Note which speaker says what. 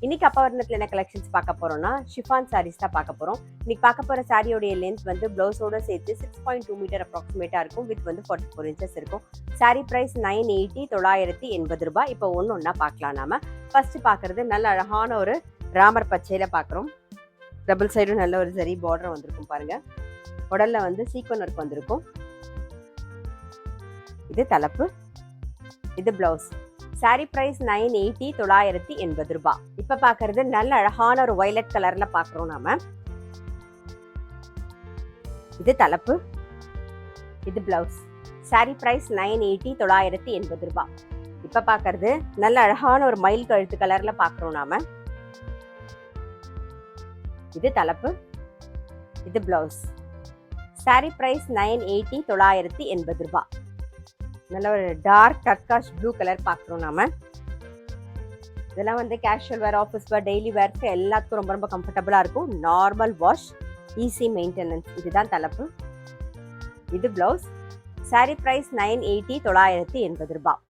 Speaker 1: இன்னைக்கு அப்பவர்ணத்தில் என்ன கலெக்ஷன்ஸ் பார்க்க போறோம்னா ஷிஃபான் சாரீஸ் தான் பார்க்க போறோம். இன்னைக்கு பார்க்க போற சாரியோடைய லென்த் வந்து பிளவுஸோட சேர்த்து 6.2 மீட்டர் அப்ராக்சிமேட்டா இருக்கும். வித் வந்து 44 இன்ச்சஸ் இருக்கும். சாரி பிரைஸ் 980 980 ரூபாய். இப்போ ஒன்னா பார்க்கலாம். நாம ஃபர்ஸ்ட் பார்க்கறது நல்ல அழகான ஒரு ராமர் பச்சையில பார்க்குறோம். டபுள் சைடும் நல்ல ஒரு சரி பார்டர் வந்திருக்கும் பாருங்க. உடல்ல வந்து சீக்வன் ஒர்க் வந்திருக்கும். இது தலைப்பு, இது பிளவுஸ். சாரி பிரைஸ் 980 980 ரூபாய். இப்ப பாக்குறது நல்ல அழகான ஒரு வயலட் கலர்ல பாக்குறோம் நாம. இது தலைப்பு, இது பிளவுஸ். சாரி பிரைஸ் 980 980 ரூபாய். இப்ப பாக்குறது நல்ல அழகான ஒரு மயில் கழுத்து கலர்ல பாக்குறோம் நாம. இது தலைப்பு, இது பிளவுஸ். சாரி பிரைஸ் 980 980 ரூபாய். நல்ல ஒரு டார்க் டர்காஷ் ப்ளூ கலர் பார்க்குறோம் நாம. இதெல்லாம் வந்து casual wear, office wear, daily வேர்க்கு எல்லாத்துக்கும் ரொம்ப ரொம்ப கம்ஃபர்டபுளாக இருக்கும். Normal wash, easy maintenance. இதுதான் தலைப்பு, இது பிளவுஸ். சாரி பிரைஸ் 980 980 ரூபாய்.